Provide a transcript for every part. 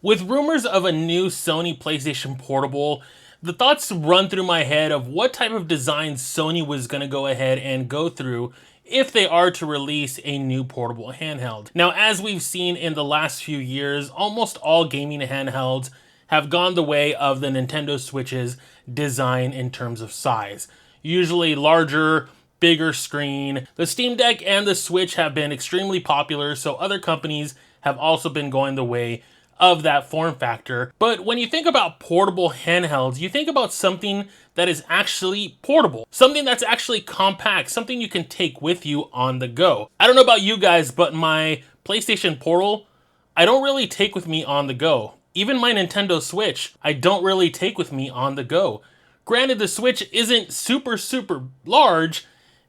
With rumors of a new Sony PlayStation Portable, the thoughts run through my head of what type of design Sony was going to go ahead and go through if they are to release a new portable handheld. Now, as we've seen in the last few years, almost all gaming handhelds have gone the way of the Nintendo Switch's design in terms of size. Usually larger, bigger screen. The Steam Deck and the Switch have been extremely popular, so other companies have also been going the way of that form factor. But when you think about portable handhelds, you think about something that is actually portable, something that's actually compact, something you can take with you on the go. I don't know about you guys, but my PlayStation Portal, I don't really take with me on the go. Even my Nintendo Switch, I don't really take with me on the go. Granted, the Switch isn't super large,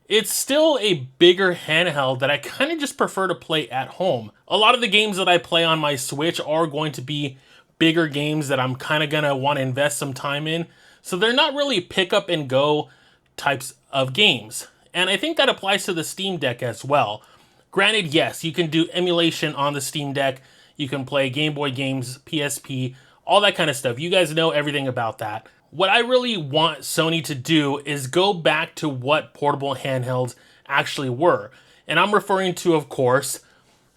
it's still a bigger handheld that I kind of just prefer to play at home. A lot of the games that I play on my Switch are going to be bigger games that I'm kind of going to want to invest some time in. So they're not really pick up and go types of games. And I think that applies to the Steam Deck as well. Granted, yes, you can do emulation on the Steam Deck. You can play Game Boy games, PSP, all that kind of stuff. You guys know everything about that. What I really want Sony to do is go back to what portable handhelds actually were. And I'm referring to, of course,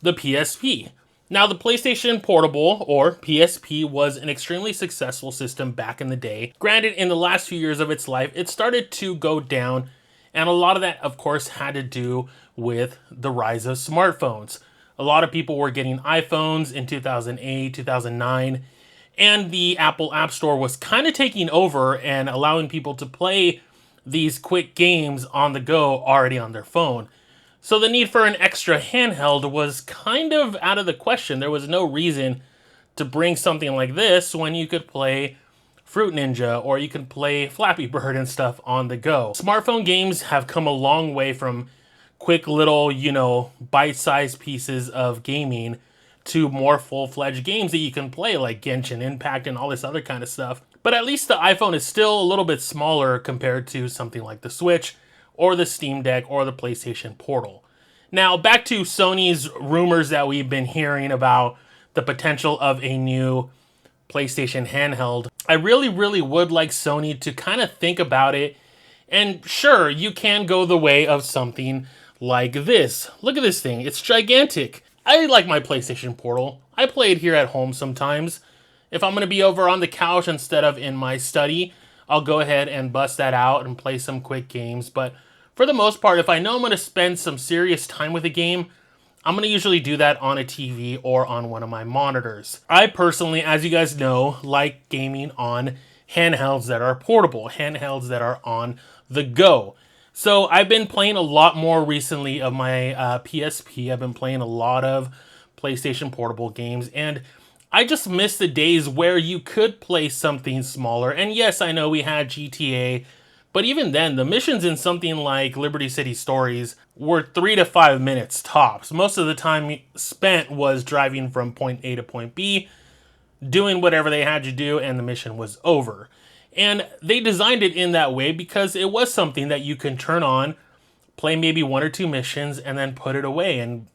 the PSP. Now, the PlayStation Portable, or PSP, was an extremely successful system back in the day. Granted, in the last few years of its life, it started to go down, and a lot of that, of course, had to do with the rise of smartphones. A lot of people were getting iPhones in 2008, 2009, and the Apple App Store was kind of taking over and allowing people to play these quick games on the go already on their phone. So the need for an extra handheld was kind of out of the question. There was no reason to bring something like this when you could play Fruit Ninja or you could play Flappy Bird and stuff on the go. Smartphone games have come a long way from quick little, bite-sized pieces of gaming to more full-fledged games that you can play like Genshin Impact and all this other kind of stuff. But at least the iPhone is still a little bit smaller compared to something like the Switch or the Steam Deck or the PlayStation Portal. Now, back to Sony's rumors that we've been hearing about the potential of a new PlayStation handheld. I really would like Sony to kind of think about it. And sure, you can go the way of something like this. Look at this thing. It's gigantic. I like my PlayStation Portal. I play it here at home sometimes. If I'm going to be over on the couch instead of in my study, I'll go ahead and bust that out and play some quick games. But for the most part, if I know I'm going to spend some serious time with a game, I'm going to usually do that on a TV or on one of my monitors. I personally, as you guys know, like gaming on handhelds that are portable, handhelds that are on the go. So I've been playing a lot more recently of my PSP. I've been playing a lot of PlayStation Portable games, and I just miss the days where you could play something smaller. And yes, I know we had GTA, but even then, the missions in something like Liberty City Stories were 3 to 5 minutes tops. Most of the time spent was driving from point A to point B, doing whatever they had you do, and the mission was over. And they designed it in that way because it was something that you can turn on, play maybe 1 or 2 missions, and then put it away and,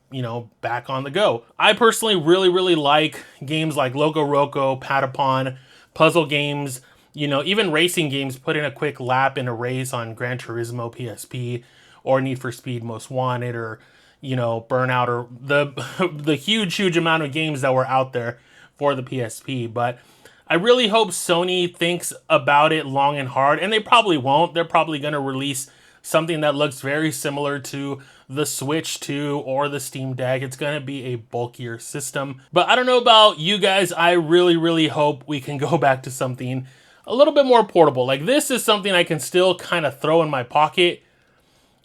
back on the go. I personally really like games like Loco Roco, Patapon, puzzle games, even racing games. Put in a quick lap in a race on Gran Turismo PSP or Need for Speed Most Wanted or, Burnout or the huge amount of games that were out there for the PSP. But I really hope Sony thinks about it long and hard, and they probably won't. They're probably going to release something that looks very similar to the Switch 2 or the Steam Deck. It's going to be a bulkier system. But I don't know about you guys. I really hope we can go back to something a little bit more portable. Like, this is something I can still kind of throw in my pocket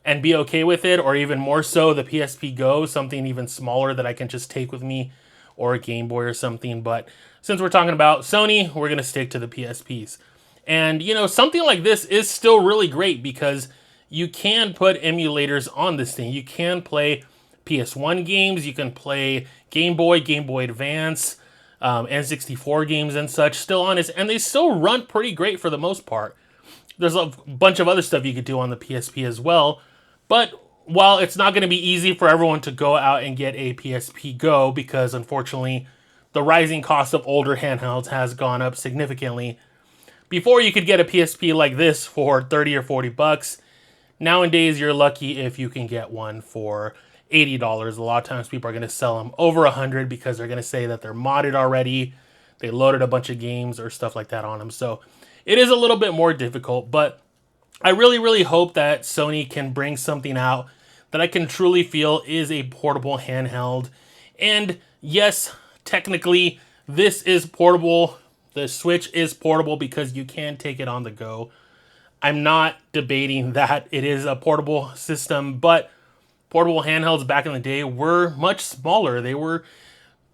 and be okay with it, or even more so, the PSP Go, something even smaller that I can just take with me, or a Game Boy or something. But since we're talking about Sony, we're going to stick to the PSPs. And, something like this is still really great because you can put emulators on this thing. You can play PS1 games, you can play Game Boy Advance, N64 games and such still on it, and they still run pretty great for the most part. There's a bunch of other stuff you could do on the PSP as well, but while it's not going to be easy for everyone to go out and get a PSP Go, because unfortunately the rising cost of older handhelds has gone up significantly. Before, you could get a PSP like this for 30 or 40 bucks. Nowadays, you're lucky if you can get one for $80. A lot of times people are going to sell them over $100 because they're going to say that they're modded already. They loaded a bunch of games or stuff like that on them. So it is a little bit more difficult, but I really, really hope that Sony can bring something out that I can truly feel is a portable handheld. And yes, technically, this is portable. The Switch is portable because you can take it on the go. I'm not debating that it is a portable system, but portable handhelds back in the day were much smaller. They were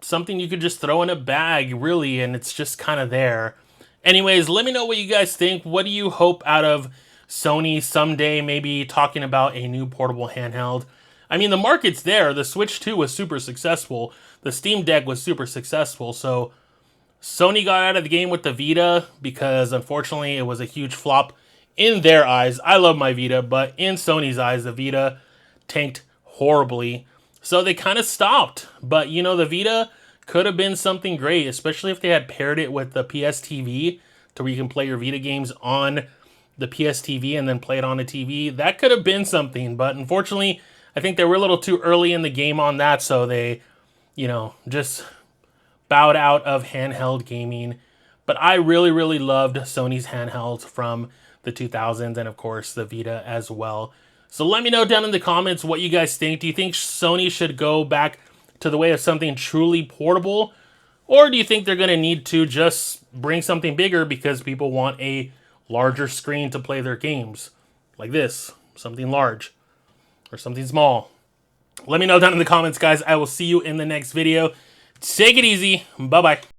something you could just throw in a bag, really, and it's just kind of there. Anyways, let me know what you guys think. What do you hope out of Sony someday maybe talking about a new portable handheld? I mean, the market's there. The Switch 2 was super successful. The Steam Deck was super successful. So Sony got out of the game with the Vita because, unfortunately, it was a huge flop in their eyes. I love my Vita, but in Sony's eyes, the Vita tanked horribly. So they kind of stopped. But, you know, the Vita could have been something great, especially if they had paired it with the PS TV to where you can play your Vita games on the PS TV and then play it on a TV. That could have been something, but unfortunately, I think they were a little too early in the game on that, so they, you know, just bowed out of handheld gaming. But I really, really loved Sony's handhelds from the 2000s and, of course, the Vita as well. So let me know down in the comments what you guys think. Do you think Sony should go back to the way of something truly portable? Or do you think they're going to need to just bring something bigger because people want a larger screen to play their games? Like this, something large or something small. Let me know down in the comments, guys. I will see you in the next video. Take it easy. Bye-bye.